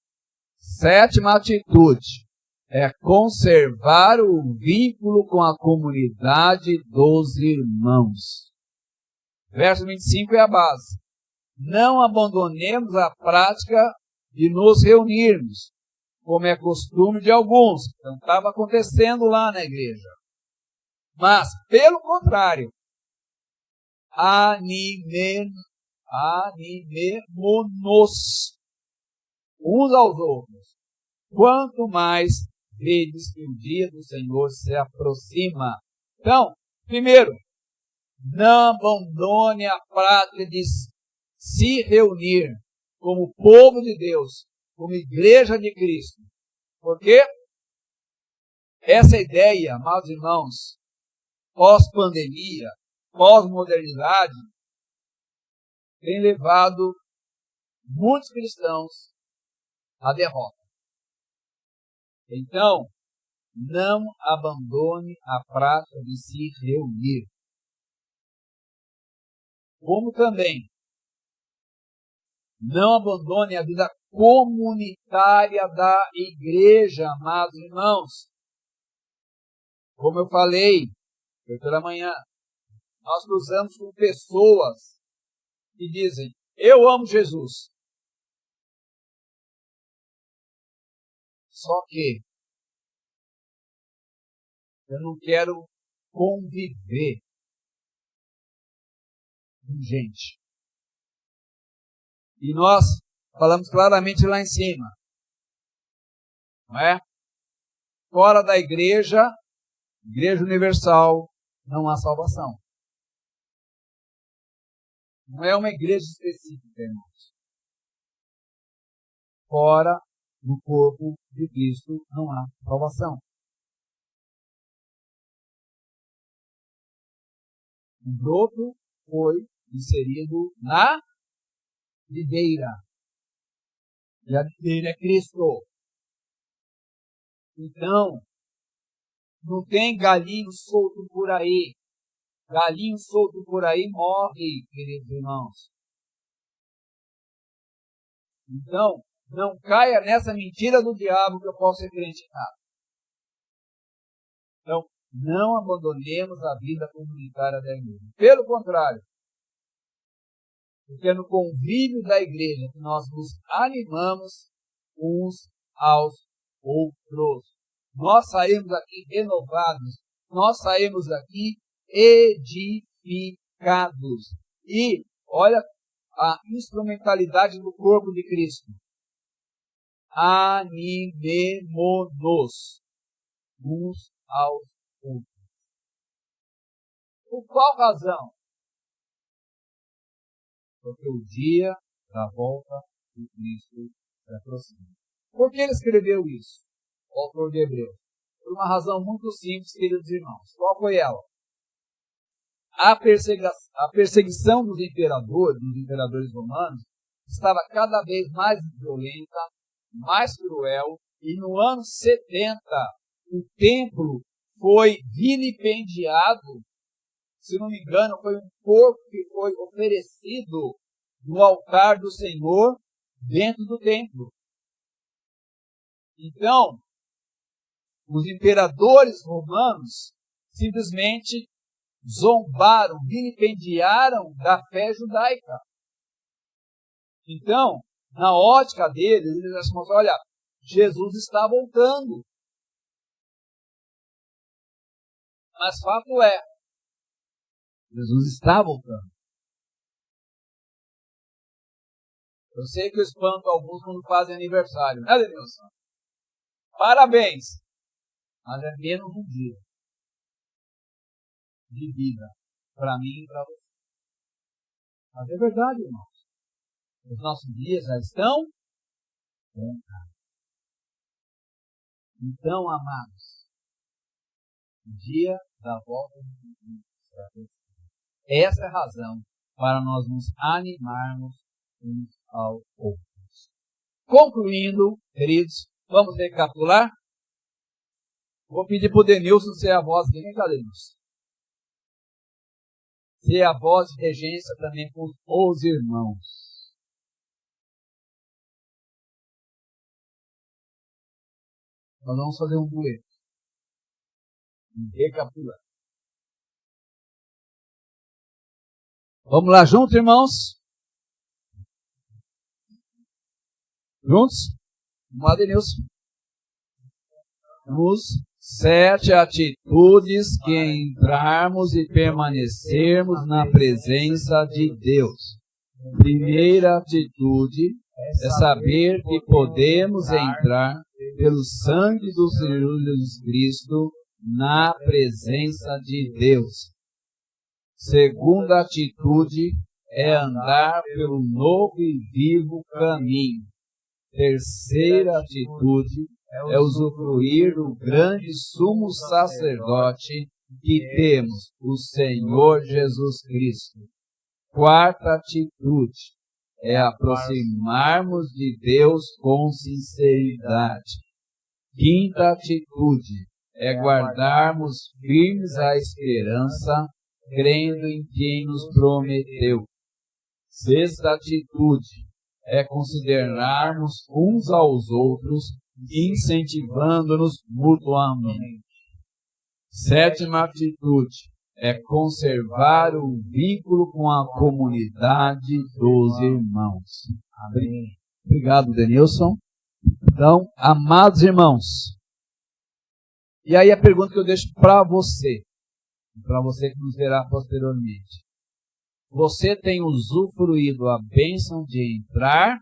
7ª atitude é conservar o vínculo com a comunidade dos irmãos. Verso 25 é a base. Não abandonemos a prática de nos reunirmos, como é costume de alguns. Então estava acontecendo lá na igreja. Mas, pelo contrário, animemo-nos uns aos outros, quanto mais vedes que o dia do Senhor se aproxima. Então, primeiro, não abandone a prática de se reunir como povo de Deus, como igreja de Cristo. Porque essa ideia, amados irmãos, pós-pandemia, pós-modernidade, tem levado muitos cristãos à derrota. Então, não abandone a prática de se reunir. Como também, não abandone a vida comunitária da igreja, amados irmãos. Como eu falei, foi pela manhã, nós cruzamos com pessoas que dizem, eu amo Jesus. Só que eu não quero conviver com gente. E nós falamos claramente lá em cima, não é? Fora da igreja, Igreja Universal, não há salvação. Não é uma igreja específica, irmãos. Fora do corpo de Cristo não há salvação. O broto foi inserido na videira. E a videira é Cristo. Então, não tem galinho solto por aí. Galinho solto por aí morre, queridos irmãos. Então, não caia nessa mentira do diabo que eu posso ser crente em nada. Então, não abandonemos a vida comunitária da igreja. Pelo contrário, porque é no convívio da igreja que nós nos animamos uns aos outros. Nós saímos daqui renovados, nós saímos daqui edificados. E olha a instrumentalidade do corpo de Cristo. Animemo-nos uns aos outros. Por qual razão? porque o dia da volta de Cristo se aproxima. Por que ele escreveu isso, o autor de Hebreus? Por uma razão muito simples, queridos irmãos. Qual foi ela? A perseguição dos imperadores romanos, estava cada vez mais violenta, mais cruel, e no ano 70, o templo foi vilipendiado. Se não me engano, foi um porco que foi oferecido no altar do Senhor dentro do templo. Então, os imperadores romanos simplesmente zombaram, vilipendiaram da fé judaica. Então, na ótica deles, eles acham, olha, Jesus está voltando. Mas fato é, Jesus está voltando. Eu sei que eu espanto alguns quando fazem aniversário, né, Denilson? Parabéns! Mas é menos um dia de vida para mim e para você. Mas é verdade, irmãos. Os nossos dias já estão contados. Então, amados, o dia da volta de Cristo. Essa é a razão para nós nos animarmos uns aos outros. Concluindo, queridos, vamos recapitular? Vou pedir para o Denilson ser a voz de quem está, Denilson? Ser a voz de regência também com os irmãos. Nós vamos fazer um dueto. Recapitular. Vamos lá juntos, irmãos? Juntos? Vamos lá, Denilson. Nos 7 atitudes que entrarmos e permanecermos na presença de Deus. Primeira atitude é saber que podemos entrar pelo sangue do Senhor Jesus Cristo na presença de Deus. Segunda atitude é andar pelo novo e vivo caminho. Terceira atitude é usufruir do grande sumo sacerdote que temos, o Senhor Jesus Cristo. Quarta atitude é aproximarmos de Deus com sinceridade. Quinta atitude é guardarmos firmes a esperança, crendo em quem nos prometeu. Sexta atitude é considerarmos uns aos outros, incentivando-nos mutuamente. Sétima atitude é conservar o vínculo com a comunidade dos irmãos. Amém. Obrigado, Denilson. Então, amados irmãos, e aí a pergunta que eu deixo para você que nos verá posteriormente. Você tem usufruído a bênção de entrar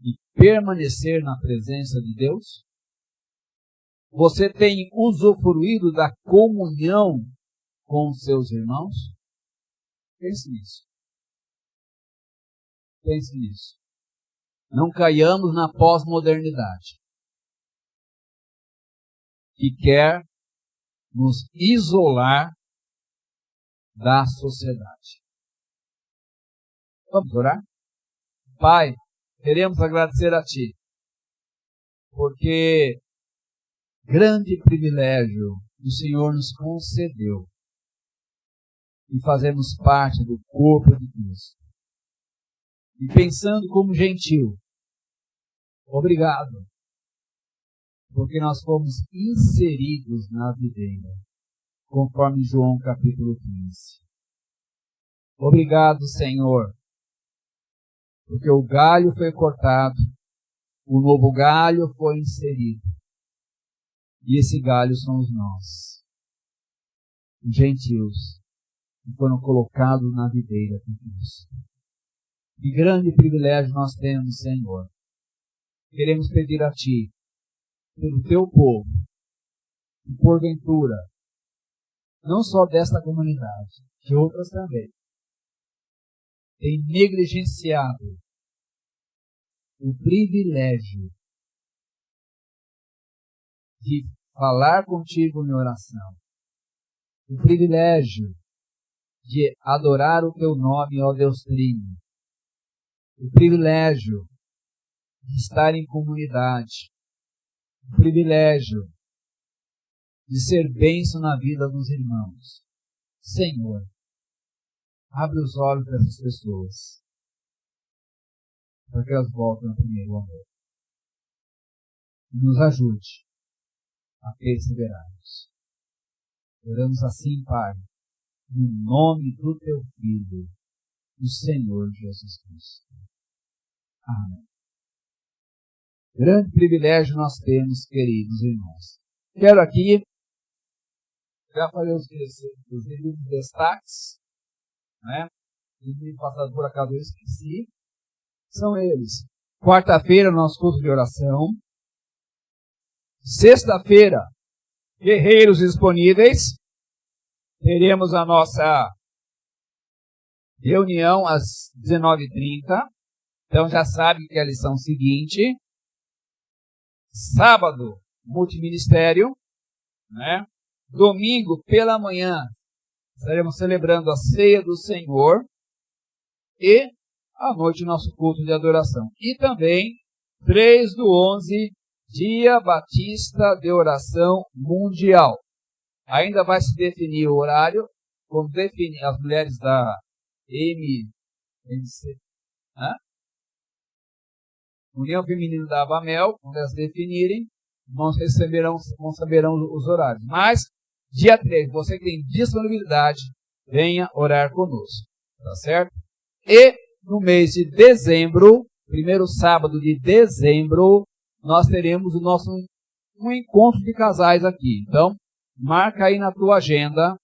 e permanecer na presença de Deus? Você tem usufruído da comunhão com os seus irmãos? Pense nisso. Pense nisso. Não caiamos na pós-modernidade, que quer nos isolar da sociedade. Vamos orar? Pai, queremos agradecer a Ti, porque grande privilégio o Senhor nos concedeu e fazemos parte do corpo de Cristo. E pensando como gentil, obrigado, porque nós fomos inseridos na videira, conforme João capítulo 15. Obrigado, Senhor, porque o galho foi cortado, o novo galho foi inserido, e esse galho somos nós, os gentios, que foram colocados na videira de Cristo. Que grande privilégio nós temos, Senhor. Queremos pedir a Ti, pelo Teu povo, e porventura, não só desta comunidade, de outras também, tem negligenciado o privilégio de falar contigo em oração, o privilégio de adorar o teu nome, ó Deus Trino, o privilégio de estar em comunidade, o privilégio de ser bênção na vida dos irmãos. Senhor, abre os olhos dessas pessoas, para que elas voltem ao primeiro amor. E nos ajude a perseverarmos. Oramos assim, Pai, no nome do Teu Filho, o Senhor Jesus Cristo. Amém. Grande privilégio nós temos, queridos irmãos. Quero aqui, já falei os devidos destaques, né? E passado por acaso eu esqueci. São eles. Quarta-feira, nosso culto de oração. Sexta-feira, guerreiros disponíveis. Teremos a nossa reunião às 19h30. Então já sabe que é a lição seguinte. Sábado, multiministério, né? Domingo, pela manhã, estaremos celebrando a ceia do Senhor. E à noite, nosso culto de adoração. E também, 3/11, Dia Batista de Oração Mundial. Ainda vai se definir o horário, quando definir as mulheres da MC, União Feminina da Abamel, quando elas definirem, saberão os horários. Mas, dia 3, você que tem disponibilidade, venha orar conosco. Tá certo? E no mês de dezembro, primeiro sábado de dezembro, nós teremos o nosso encontro de casais aqui. Então, marca aí na tua agenda,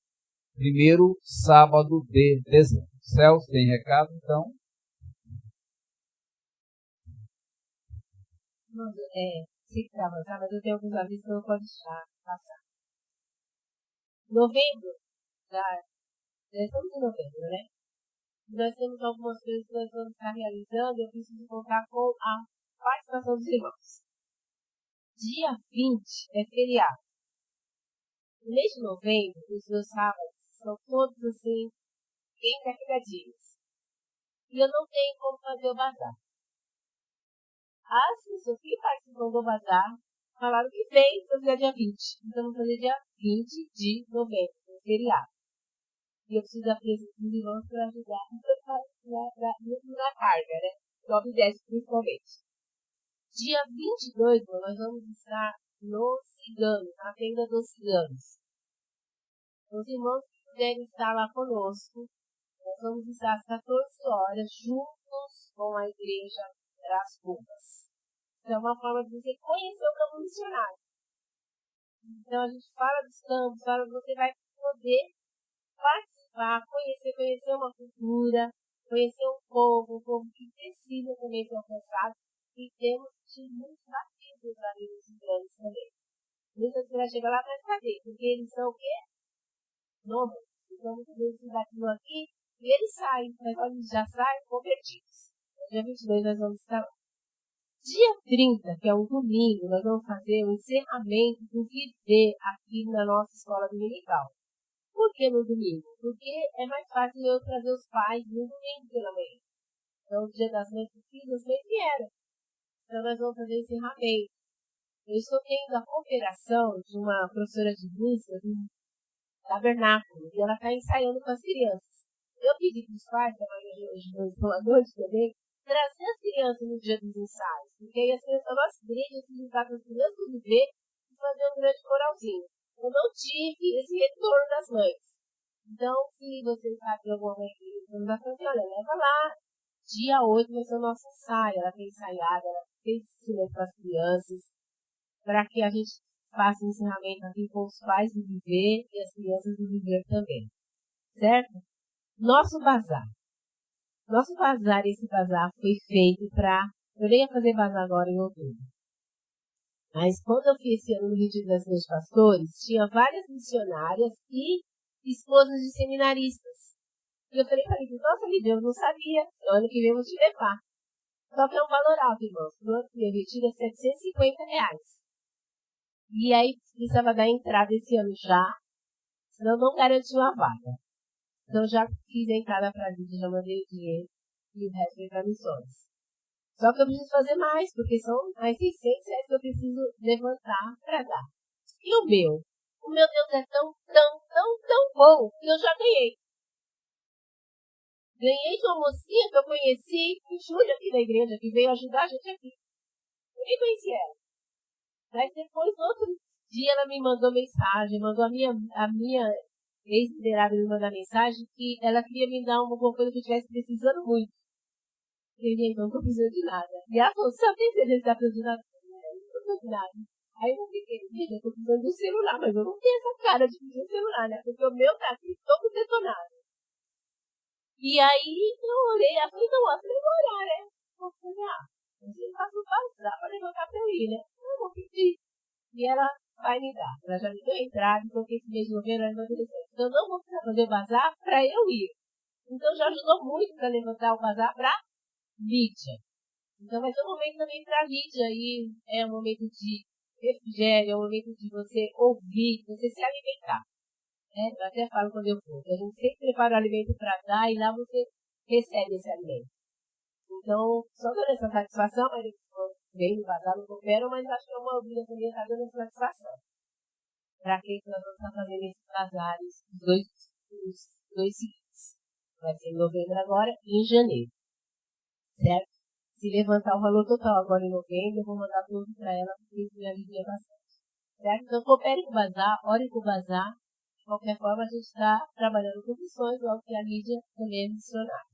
primeiro sábado de dezembro. Celso, tem recado, então? Se quiser avançar, mas eu tenho alguns avisos que eu não posso deixar passar. Novembro, já estamos em novembro, né? Nós temos algumas coisas que nós vamos estar realizando e eu preciso contar com a participação dos irmãos. Dia 20 é feriado. No mês de novembro, os meus sábados são todos assim, bem carregadinhos. E eu não tenho como fazer o bazar. As pessoas que participam do bazar falaram que vem fazer dia 20. Então, vamos fazer dia 20 de novembro, feriado. E eu preciso da presença dos irmãos para ajudar na carga, né? Sobe e desce principalmente. Dia 22, nós vamos estar no Cigano, na tenda dos Ciganos. Os irmãos que puderem estar lá conosco, nós vamos estar às 14 horas juntos com a igreja das Cubas. Então, é uma forma de você conhecer o campo missionário. Então, a gente fala dos campos, você vai poder participar, conhecer uma cultura, conhecer um povo que precisa também ser alcançado. E temos muitos batismos ali nos ciganos também. Muitas vezes chega lá para saber, porque eles são o quê? Nômades. Então, muitas vezes se batizam aqui e eles saem, mas quando eles já saem, convertidos. No dia 22 nós vamos estar lá. Dia 30, que é um domingo, nós vamos fazer o encerramento do Viver aqui na nossa escola dominical. Por que no domingo? Porque é mais fácil eu trazer os pais no domingo pela manhã. Então, o dia das mães que fiz, as mães vieram. Então, nós vamos fazer o encerramento. Eu estou tendo a cooperação de uma professora de música do Tabernáculo, e ela está ensaiando com as crianças. Eu pedi para os pais, que a Maria hoje à noite também, trazer as crianças no dia dos ensaios, porque aí as crianças da nossa igreja se juntar com as crianças do Viver e fazer um grande coralzinho. Eu não tive esse retorno das mães. Então, se você sabe de alguma mãe que não dá pra olha, leva lá. Dia 8 vai ser o nosso ensaio. Ela tem ensaiado, ela fez ensinamento para as crianças, para que a gente faça um ensinamento aqui com os pais do Viver e as crianças do Viver também. Certo? Nosso bazar. Esse bazar foi feito para... Eu nem ia fazer bazar agora em outubro. Mas quando eu fiz esse ano no Retiro das Mães Pastores, tinha várias missionárias e esposas de seminaristas. E eu falei para ele, nossa, Lídia, eu não sabia. Ano que vem eu vou te levar. Só que é um valor alto, irmãos. Meu retiro é R$750. E aí precisava dar entrada esse ano já, senão não garantiu a vaga. Então já fiz a entrada para a Lídia, já mandei o dinheiro e o resto foi para missões. Só que eu preciso fazer mais, porque são mais R$600 que eu preciso levantar para dar. E o meu? O meu Deus é tão bom que eu já ganhei. Ganhei de uma mocinha que eu conheci em julho aqui na igreja, que veio ajudar a gente aqui. Eu nem conhecia ela. Mas depois, no outro dia, ela me mandou mensagem, mandou a minha ex-liderada me mandar mensagem que ela queria me dar alguma coisa que eu estivesse precisando muito. Eu falei, então não estou precisando de nada. E ela falou, você tem certeza que está precisando de nada? Eu não estou precisando de nada. Aí eu fiquei, eu estou precisando do celular, mas eu não tenho essa cara de pedir o celular, né? Porque o meu tá aqui todo detonado. E aí eu olhei, ela falou, então, eu vou orar, né? Eu falei, você faz o bazar para levantar para eu ir, né? Eu vou pedir. E ela vai me dar. Ela já me deu a entrada, então esse mês de novembro ela vai me dizer. Então eu não vou precisar fazer o bazar para eu ir. Então já ajudou muito para levantar o bazar para Lídia. Então vai ser um momento também para Lídia. E é um momento de refrigério, é um momento de você ouvir, você se alimentar. Eu até falo quando eu vou, que a gente sempre prepara o alimento para dar e lá você recebe esse alimento. Então, só dando essa satisfação, eles vêm no bazar, não cooperam, mas acho que é uma obrigação também está dando essa satisfação. Para quem nós vamos estar fazendo esses bazares, os dois seguintes. Vai ser em novembro agora e em janeiro. Certo? Se levantar o valor total agora em novembro, eu vou mandar tudo para ela, porque isso me alivia bastante. Certo? Então, coopere com o bazar, ore com o bazar. De qualquer forma, a gente está trabalhando com missões, logo que a Lídia também é missionária.